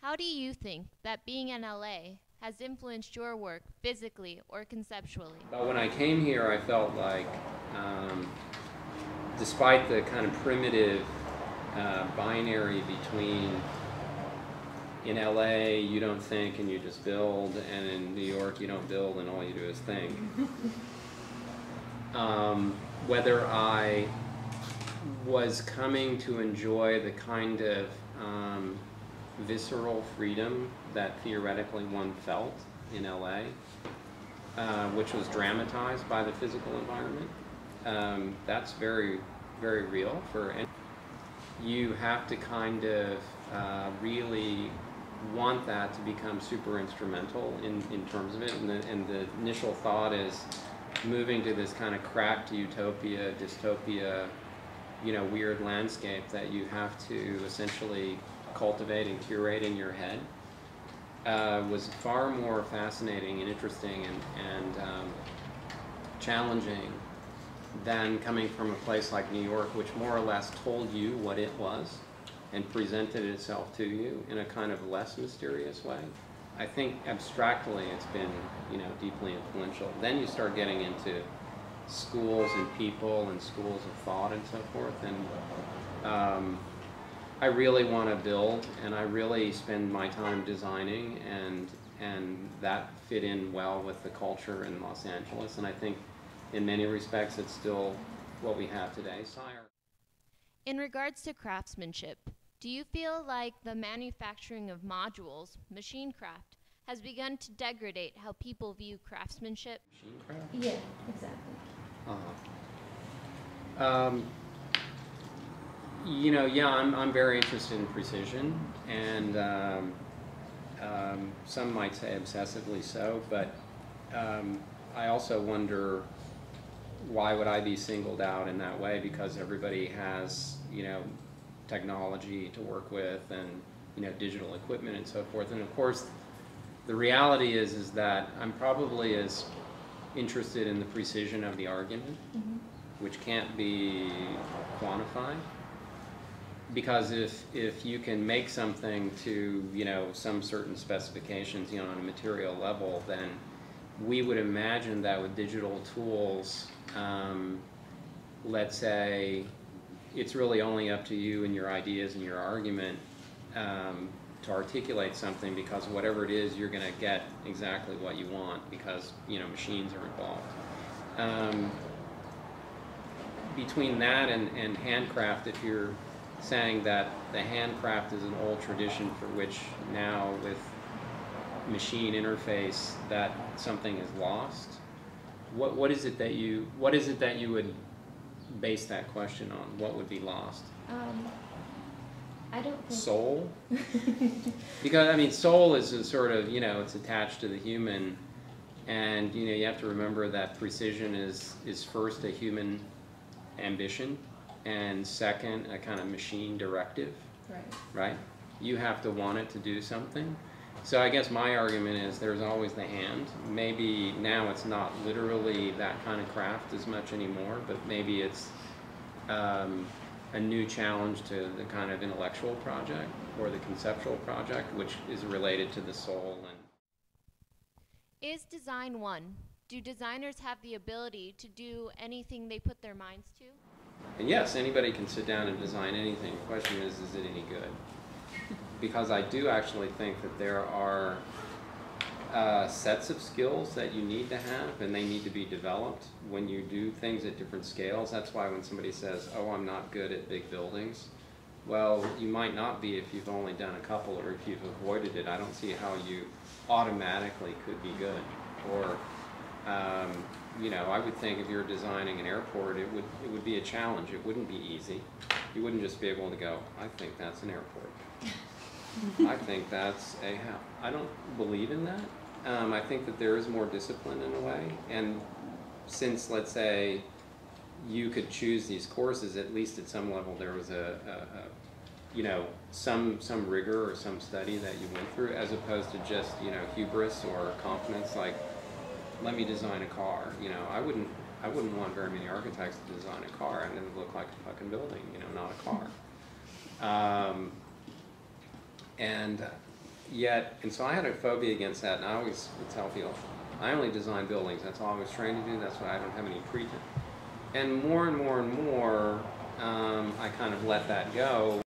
How do you think that being in LA has influenced your work physically or conceptually? But when I came here, I felt like, um, despite the kind of primitive binary between in LA you don't think and you just build, and in New York you don't build and all you do is think. Whether I was coming to enjoy the kind of visceral freedom that theoretically one felt in LA, which was dramatized by the physical environment. That's very, very real for any. You have to kind of really want that to become super instrumental in terms of it. And the initial thought is moving to this kind of cracked utopia, dystopia, weird landscape that you have to essentially cultivate and curate in your head. Was far more fascinating and interesting and challenging than coming from a place like New York, which more or less told you what it was and presented itself to you in a kind of less mysterious way. I think abstractly it's been, deeply influential. Then you start getting into schools and people and schools of thought and so forth, and I really want to build, and I really spend my time designing, and that fit in well with the culture in Los Angeles, and I think in many respects it's still what we have today. In regards to craftsmanship, do you feel like the manufacturing of modules, machine craft, has begun to degrade how people view craftsmanship? Machine craft? Yeah, exactly. Yeah, I'm very interested in precision, and some might say obsessively so, but I also wonder, why would I be singled out in that way? Because everybody has, technology to work with, and digital equipment and so forth. And of course, the reality is that I'm probably as interested in the precision of the argument, which can't be quantified. Because if you can make something to some certain specifications on a material level, then we would imagine that with digital tools, let's say it's really only up to you and your ideas and your argument to articulate something, because whatever it is, you're going to get exactly what you want, because machines are involved. Between that and handcraft, if you're saying that the handcraft is an old tradition for which now with machine interface that something is lost, what is it that you would base that question on? What would be lost? I don't think soul. Because soul is a sort of it's attached to the human, and you have to remember that precision is first a human ambition, and second a kind of machine directive. Right? You have to want it to do something. So I guess my argument is there's always the hand. Maybe now it's not literally that kind of craft as much anymore, but maybe it's a new challenge to the kind of intellectual project or the conceptual project, which is related to the soul. And Is design one? Do designers have the ability to do anything they put their minds to? And yes, anybody can sit down and design anything. The question is it any good? Because I do actually think that there are sets of skills that you need to have, and they need to be developed when you do things at different scales. That's why when somebody says, oh, I'm not good at big buildings, well, you might not be if you've only done a couple, or if you've avoided it. I don't see how you automatically could be good. Or I would think if you're designing an airport, it would be a challenge. It wouldn't be easy. You wouldn't just be able to go, I think that's an airport. I think that's a house. I don't believe in that. I think that there is more discipline in a way. And since, let's say, you could choose these courses, at least at some level there was some rigor or some study that you went through, as opposed to just, hubris or confidence, like, let me design a car. I wouldn't want very many architects to design a car, and it would look like a fucking building, not a car. And Yet, and so I had a phobia against that, and I always would tell people, I only design buildings. That's all I was trained to do. That's why I don't have any pre. And more and more, I kind of let that go.